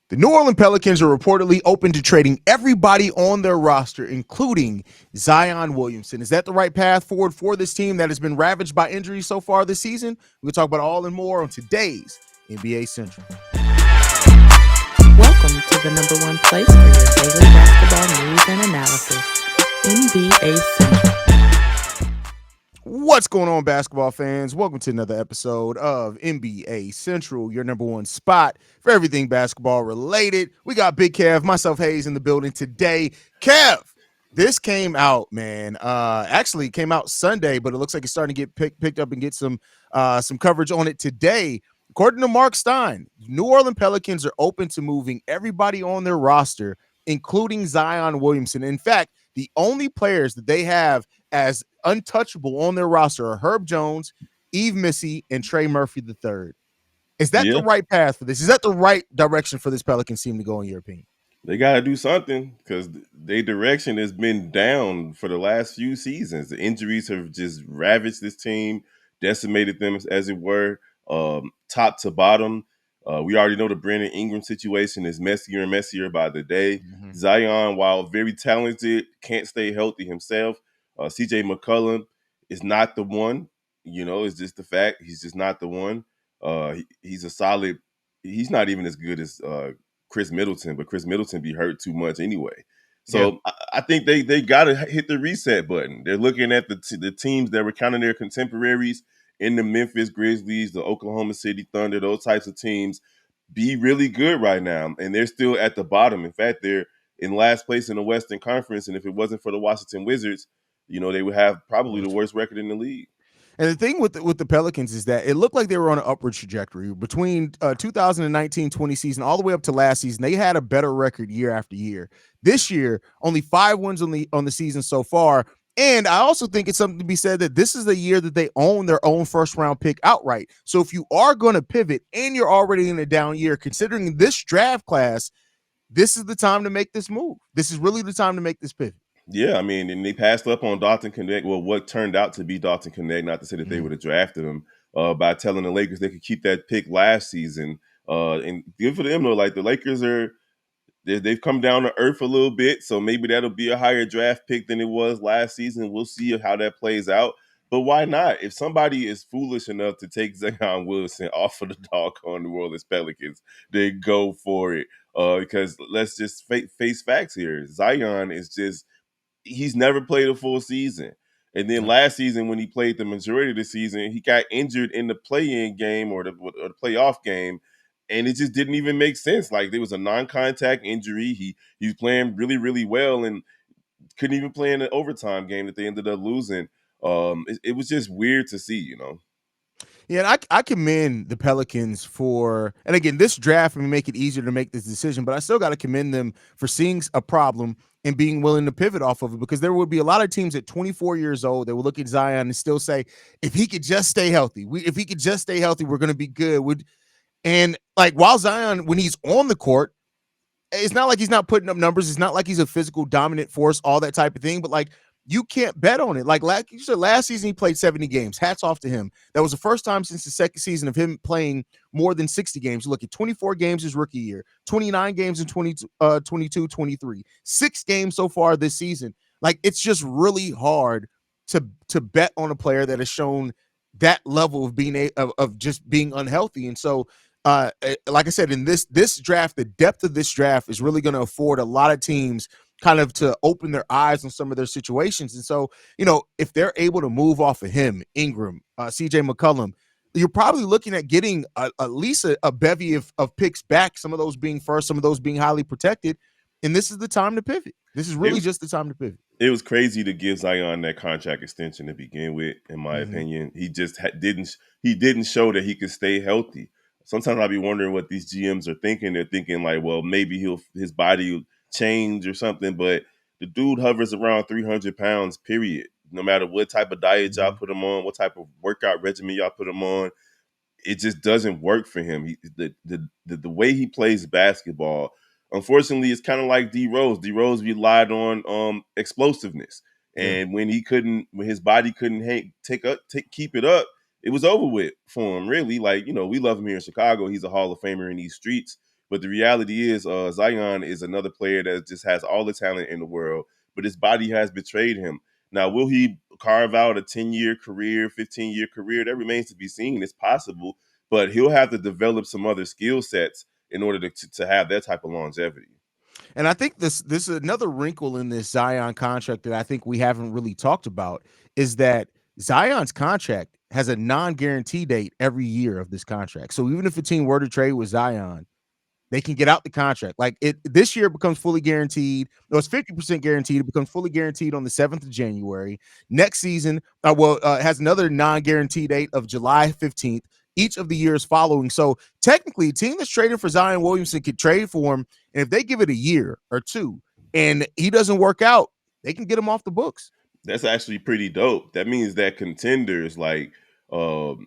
The New Orleans Pelicans are reportedly open to trading everybody on their roster, including Zion Williamson. Is that the right path forward for this team that has been ravaged by injuries so far this season? We'll talk about all and more on today's NBA Central. Welcome to the number one place for your daily basketball news and analysis, NBA Central. What's going on, basketball fans? Welcome to another episode of NBA Central, your number one spot for everything basketball related. We got Big Kev, myself, Haize in the building today. Kev, this came out, man. Actually, it came out Sunday, but it looks like it's starting to get picked up and get some coverage on it today. According to Mark Stein, New Orleans Pelicans are open to moving everybody on their roster, including Zion Williamson. In fact, the only players that they have as untouchable on their roster are Herb Jones, Eve Missy, and Trey Murphy III. Is that the right path for this? Is that the right direction for this Pelicans team to go, in your opinion? They got to do something because their direction has been down for the last few seasons. The injuries have just ravaged this team, decimated them, as it were, top to bottom. We already know the Brandon Ingram situation is messier and messier by the day. Mm-hmm. Zion, while very talented, can't stay healthy himself. CJ McCollum is not the one. You know, it's just the fact. He's just not the one. He's a solid. He's not even as good as Chris Middleton, but Chris Middleton be hurt too much anyway. So yeah. I think they got to hit the reset button. They're looking at the teams that were kind of their contemporaries in the Memphis Grizzlies, the Oklahoma City Thunder, those types of teams be really good right now. And they're still at the bottom. In fact, they're in last place in the Western Conference. And if it wasn't for the Washington Wizards, you know, they would have probably the worst record in the league. And the thing with the Pelicans is that it looked like they were on an upward trajectory between 2019-20 season all the way up to last season. They had a better record year after year. This year, only 5 wins on the season so far. And I also think it's something to be said that this is the year that they own their own first-round pick outright. So if you are going to pivot and you're already in a down year, considering this draft class, this is the time to make this move. This is really the time to make this pivot. Yeah, I mean, and they passed up on Dalton Connect. Well, what turned out to be Dalton Connect, not to say that they would have drafted him, by telling the Lakers they could keep that pick last season. And good for them, though. Like, the Lakers they've come down to earth a little bit, so maybe that'll be a higher draft pick than it was last season. We'll see how that plays out. But why not? If somebody is foolish enough to take Zion Williamson off of the doggone New Orleans Pelicans, they go for it. Because let's just face facts here. Zion is just – he's never played a full season. And then last season, when he played the majority of the season, he got injured in the play-in game or the playoff game, and it just didn't even make sense. Like, there was a non-contact injury. He was playing really, really well and couldn't even play in the overtime game that they ended up losing. It was just weird to see, you know. Yeah, and I commend the Pelicans for, and again, this draft may make it easier to make this decision, but I still got to commend them for seeing a problem and being willing to pivot off of it, because there would be a lot of teams at 24 years old that would look at Zion and still say, if he could just stay healthy, we're going to be good. And like, while Zion, when he's on the court, it's not like he's not putting up numbers. It's not like he's a physical dominant force, all that type of thing, but like, you can't bet on it. Like you said, last season he played 70 games. Hats off to him. That was the first time since the second season of him playing more than 60 games. Look at 24 games his rookie year, 29 games in 22, 23, 6 games so far this season. Like, it's just really hard to bet on a player that has shown that level of being of just being unhealthy. And so, like I said, in this draft, the depth of this draft is really going to afford a lot of teams kind of to open their eyes on some of their situations. And so, you know, if they're able to move off of him, Ingram, CJ McCollum, you're probably looking at getting at least a bevy of picks back, some of those being first, some of those being highly protected. And this is the time to pivot. This is really just the time to pivot. It was crazy to give Zion that contract extension to begin with, in my opinion. He just didn't show that he could stay healthy. Sometimes I'll be wondering what these GMs are thinking. They're thinking like, well, maybe his body will change or something, but the dude hovers around 300 pounds, period. No matter what type of diet y'all put him on, what type of workout regimen y'all put him on, it just doesn't work for him. The way he plays basketball, unfortunately, it's kind of like D Rose. D Rose relied on explosiveness, and when his body couldn't keep it up, it was over with for him. Really, like, you know, we love him here in Chicago. He's a Hall of Famer in these streets. But the reality is, Zion is another player that just has all the talent in the world, but his body has betrayed him. Now, will he carve out a 10-year career, 15-year career? That remains to be seen. It's possible, but he'll have to develop some other skill sets in order to have that type of longevity. And I think this is another wrinkle in this Zion contract that I think we haven't really talked about is that Zion's contract has a non-guarantee date every year of this contract. So even if a team were to trade with Zion, they can get out the contract. Like it this year becomes fully guaranteed. No, it's 50% guaranteed. It becomes fully guaranteed on the 7th of January. Next season, it has another non-guarantee date of July 15th. Each of the years following. So technically, a team that's trading for Zion Williamson could trade for him. And if they give it a year or two and he doesn't work out, they can get him off the books. That's actually pretty dope. That means that contenders like or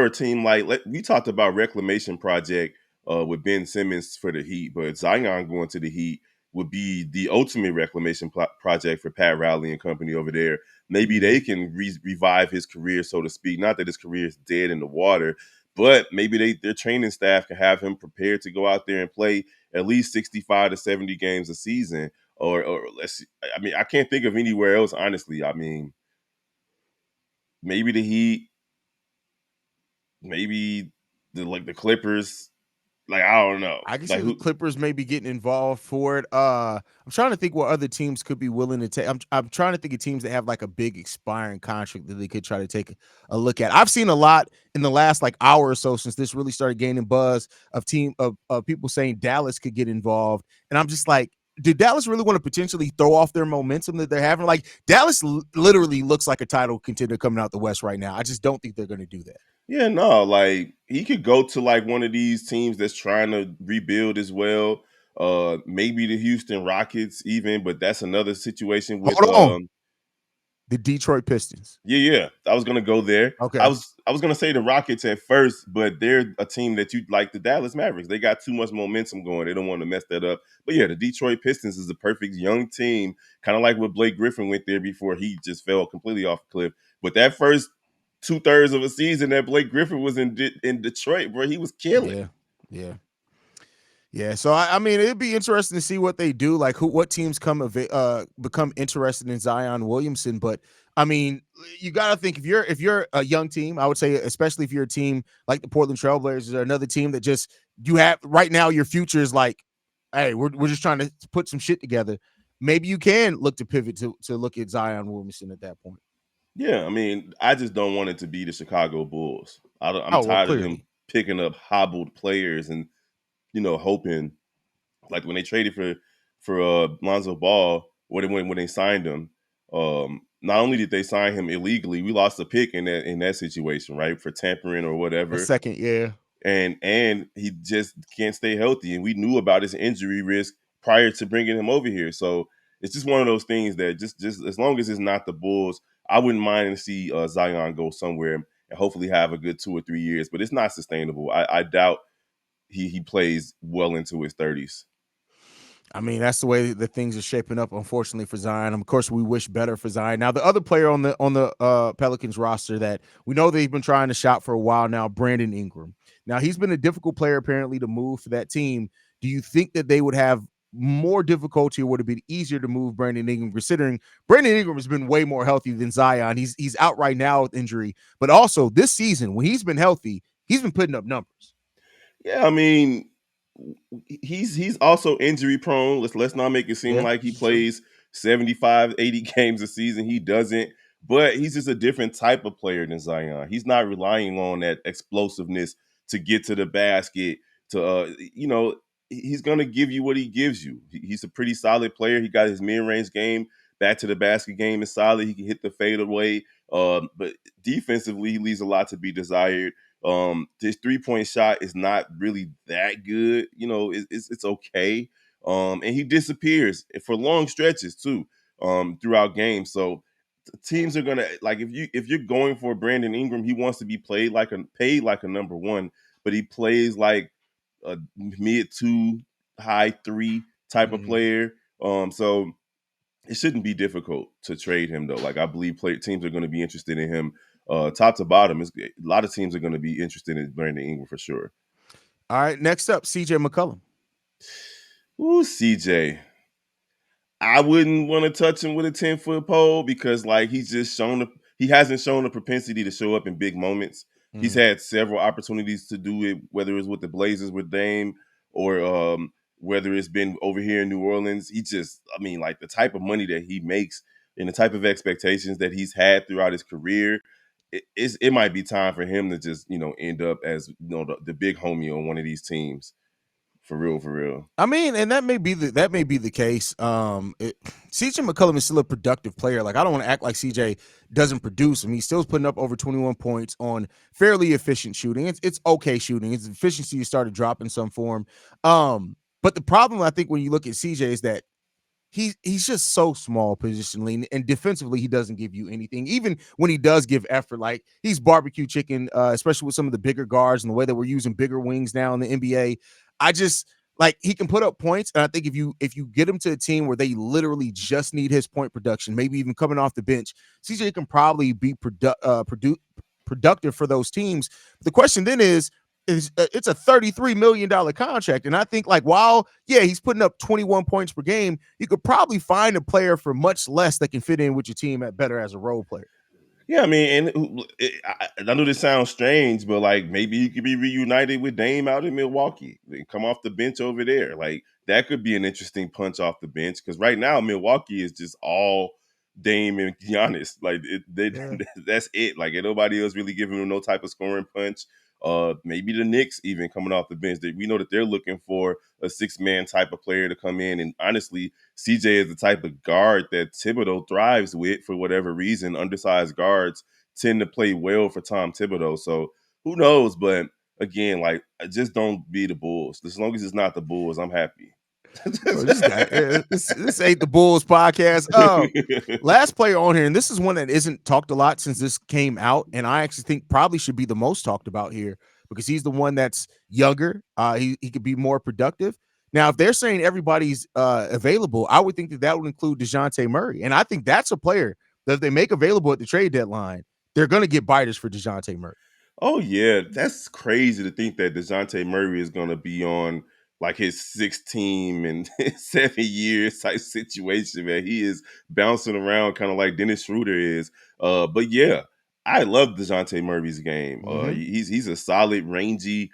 a team like we talked about reclamation project with Ben Simmons for the Heat, but Zion going to the Heat would be the ultimate reclamation project for Pat Riley and company over there. Maybe they can revive his career, so to speak. Not that his career is dead in the water, but maybe their training staff can have him prepared to go out there and play at least 65 to 70 games a season. Or let's see, I mean, I can't think of anywhere else, honestly. I mean, maybe the Heat, maybe the Clippers. Like, I don't know. I can Like see the who Clippers maybe getting involved for it. I'm trying to think what other teams could be willing to take. I'm trying to think of teams that have like a big expiring contract that they could try to take a look at. I've seen a lot in the last like hour or so since this really started gaining buzz of people saying Dallas could get involved, and I'm just like, did Dallas really want to potentially throw off their momentum that they're having? Like Dallas literally looks like a title contender coming out the West right now. I just don't think they're going to do that. Yeah, no, like he could go to like one of these teams that's trying to rebuild as well. Maybe the Houston Rockets even, but that's another situation with Hold on, the Detroit Pistons. yeah. I was gonna go there. I Okay. was I was gonna say the Rockets at first, but they're a team that you like the Dallas Mavericks. They got too much momentum going. They don't want to mess that up. But yeah, the Detroit Pistons is a perfect young team, kind of like what Blake Griffin went there before he just fell completely off the cliff. But that first 2/3 of a season that Blake Griffin was in Detroit, bro, he was killing. Yeah. Yeah. Yeah, so I mean, it'd be interesting to see what they do, like what teams become interested in Zion Williamson. But I mean, you got to think if you're a young team, I would say, especially if you're a team like the Portland Trailblazers or another team that just you have right now, your future is like, hey, we're just trying to put some shit together. Maybe you can look to pivot to look at Zion Williamson at that point. Yeah, I mean, I just don't want it to be the Chicago Bulls. I'm Oh well, tired of them clearly, picking up hobbled players and hoping like when they traded for Lonzo Ball, when they signed him. Not only did they sign him illegally, we lost a pick in that situation, right, for tampering or a whatever, second, yeah. and he just can't stay healthy, and we knew about his injury risk prior to bringing him over here. So it's just one of those things that just as long as it's not the Bulls, I wouldn't mind to see Zion go somewhere and hopefully have a good 2 or 3 years, but it's not sustainable. I doubt he plays well into his 30s. I mean, that's the way that things are shaping up, unfortunately, for Zion. Of course, we wish better for Zion. Now, the other player on the Pelicans roster that we know they've been trying to shop for a while now, Brandon Ingram. Now, he's been a difficult player apparently to move for that team. Do you think that they would have more difficulty, or would it be easier to move Brandon Ingram, considering Brandon Ingram has been way more healthy than Zion? He's out right now with injury, but also this season when he's been healthy, he's been putting up numbers. Yeah, I mean, he's also injury prone. Let's not make it seem Yeah, like he this is true. plays 75, 80 games a season. He doesn't. But he's just a different type of player than Zion. He's not relying on that explosiveness to get to the basket. He's going to give you what he gives you. He's a pretty solid player. He got his mid-range game, back to the basket game is solid. He can hit the fadeaway. But defensively, he leaves a lot to be desired. His 3-point shot is not really that good. It's okay. And he disappears for long stretches too, throughout games. So teams are gonna like if you're going for Brandon Ingram, he wants to be paid like a number one, but he plays like a mid 2, high 3 type of Mhm. player. So it shouldn't be difficult to trade him though. Like I believe teams are going to be interested in him, top to bottom. A lot of teams are going to be interested in Brandon Ingram for sure. All right, next up, CJ McCollum. Ooh, CJ. I wouldn't want to touch him with a 10-foot pole because like he hasn't shown a propensity to show up in big moments. He's Mhm. had several opportunities to do it, whether it's with the Blazers with Dame or whether it's been over here in New Orleans. I mean, like the type of money that he makes and the type of expectations that he's had throughout his career, it might be time for him to just end up as the big homie on one of these teams. For real, for real. I mean, and that may be the case. CJ McCollum is still a productive player. Like I don't want to act like CJ doesn't produce. I mean, he's still putting up over 21 points on fairly efficient shooting. It's okay shooting. Its efficiency is started to drop in some form. But the problem I think when you look at CJ is that he's just so small positionally and defensively he doesn't give you anything. Even when he does give effort, like he's barbecue chicken, especially with some of the bigger guards and the way that we're using bigger wings now in the NBA. I just like he can put up points, and I think if you get him to a team where they literally just need his point production, maybe even coming off the bench, CJ can probably be productive for those teams. The question then is it's a $33 million contract. And I think like, while, yeah, he's putting up 21 points per game, you could probably find a player for much less that can fit in with your team at better as a role player. Yeah, I mean, and I know this sounds strange, but like maybe he could be reunited with Dame out in Milwaukee. They come off the bench over there. Like that could be an interesting punch off the bench because right now Milwaukee is just all Dame and Giannis. Like Yeah. that's it. Like ain't nobody else really giving him no type of scoring punch. Maybe the Knicks even coming off the bench. We know that they're looking for a 6-man type of player to come in. And honestly, CJ is the type of guard that Thibodeau thrives with for whatever reason. Undersized guards tend to play well for Tom Thibodeau. So who knows? But again, like just don't be the Bulls. As long as it's not the Bulls, I'm happy. Bro, this ain't the Bulls podcast. Last player on here, and this is one that isn't talked a lot since this came out, and I actually think probably should be the most talked about here because he's the one that's younger. He could be more productive. Now, if they're saying everybody's available, I would think that would include Dejounte Murray, and I think that's a player that if they make available at the trade deadline, they're going to get biters for Dejounte Murray. Oh yeah, that's crazy to think that Dejounte Murray is going to be on like his sixth team in 7 years type situation, man. He is bouncing around kind of like Dennis Schroeder is. But yeah, I love Dejounte Murray's game. Mm-hmm. He's a solid, rangy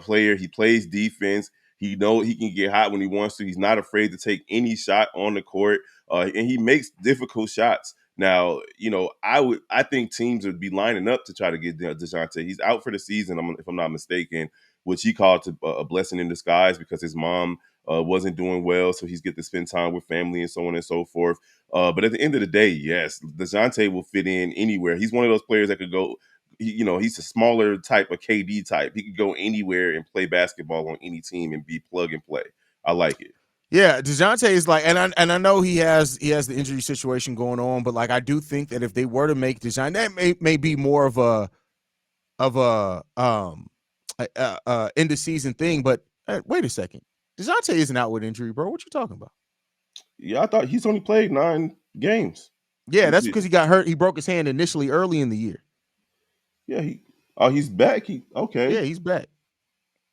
player. He plays defense. He know he can get hot when he wants to. He's not afraid to take any shot on the court, and he makes difficult shots. Now, I think teams would be lining up to try to get Dejounte. He's out for the season, if I'm not mistaken, which he called a blessing in disguise because his mom wasn't doing well, so he's get to spend time with family and so on and so forth. But at the end of the day, yes, Dejounte will fit in anywhere. He's one of those players that could go. He's a smaller type of KD type. He could go anywhere and play basketball on any team and be plug and play. I like it. Yeah, Dejounte is like, and I know he has the injury situation going on, but like I do think that if they were to make Dejounte, that may be more of a end of season thing. But wait a second, Dejounte isn't out with injury, bro. What you talking about? Yeah, I thought he's only played 9 games. Yeah, that's because he got hurt. He broke his hand initially early in the year. Yeah, he's back. Yeah, Okay. he's back.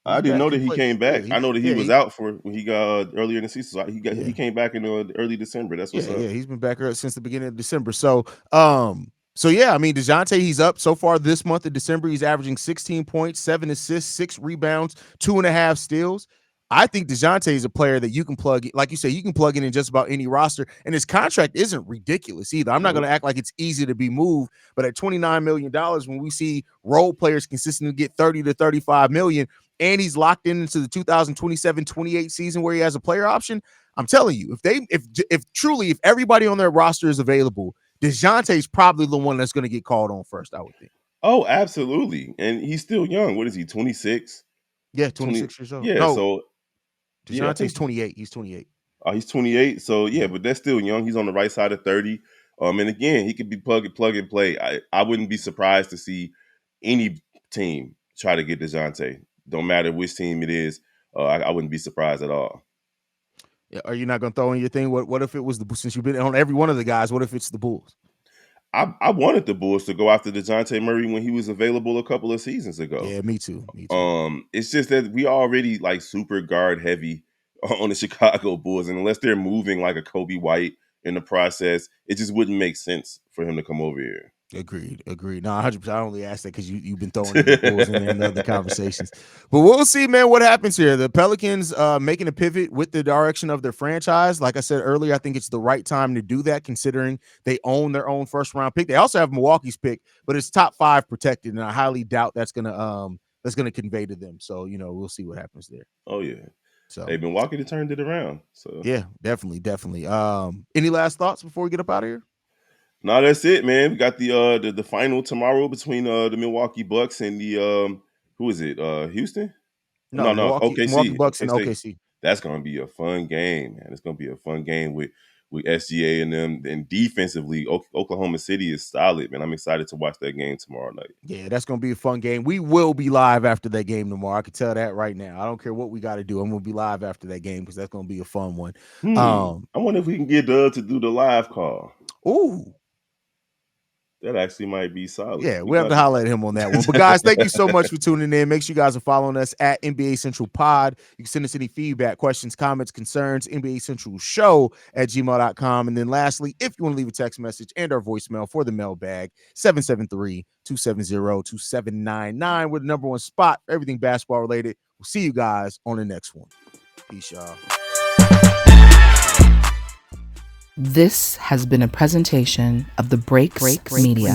I He's didn't back. know He that he played. came Yeah, back. I know that he was he out for when he got earlier in the season. So he yeah. came back in early December. That's what's up. Yeah, he's been back since the beginning of December. So yeah, I mean Dejounte, he's up so far this month of December. He's averaging 16 points, 7 assists, 6 rebounds, 2.5 steals. I think Dejounte is a player that you can plug, like you say, you can plug in just about any roster, and his contract isn't ridiculous either. I'm not going Nope. to act like it's easy to be moved, but at $29 million, when we see role players consistently get 30 to 35 million, and he's locked into the 2027-28 season where he has a player option, I'm telling you, if everybody on their roster is available, DeJounte's probably the one that's going to get called on first, I would think. Oh, absolutely. And he's still young. What is he? 26? Yeah, 20. 26 years old. Yeah. No, So yeah, I DeJounte's think 28. He's 28. he's 28. So yeah, but that's still young. He's on the right side of 30. And again, he could be plug and play. I wouldn't be surprised to see any team try to get Dejounte. Don't matter which team it is. I wouldn't be surprised at all. Yeah, are you not going to throw in your thing? What if it was since you've been on every one of the guys, what if it's the Bulls? I wanted the Bulls to go after Dejounte Murray when he was available a couple of seasons ago. Yeah, me too. Me too. It's just that we already like super guard heavy on the Chicago Bulls, and unless they're moving like a Coby White in the process, it just wouldn't make sense for him to come over here. Agreed. No, 100%. I only asked that because you've been throwing in the Bulls in there in other conversations. But we'll see, man, what happens here. The Pelicans making a pivot with the direction of their franchise. Like I said earlier, I think it's the right time to do that, considering they own their own first round pick. They also have Milwaukee's pick, but it's top 5 protected, and I highly doubt that's gonna convey to them. So we'll see what happens there. Oh yeah. So They've been walking and turned it around. So yeah, definitely. Any last thoughts before we get up out of here? no, that's it, man. We got the final tomorrow between the Milwaukee Bucks and the who is it? Houston? No, No, Milwaukee OKC. Bucks and OKC. OKC. That's gonna be a fun game, man. It's gonna be a fun game with SGA and them. And defensively, Oklahoma City is solid, man. I'm excited to watch that game tomorrow night. Yeah, that's gonna be a fun game. We will be live after that game tomorrow. I can tell that right now. I don't care what we got to do. I'm gonna be live after that game because that's gonna be a fun one. I wonder if we can get Doug to do the live call. Ooh. That actually might be solid. Yeah, we have to highlight him on that one. But guys, thank you so much for tuning in. Make sure you guys are following us at NBA Central Pod. You can send us any feedback, questions, comments, concerns, NBA Central Show at gmail.com. And then lastly, if you want to leave a text message and our voicemail for the mailbag, 773-270-2799. We're the number one spot for everything basketball related. We'll see you guys on the next one. Peace, y'all. This has been a presentation of the Break Media.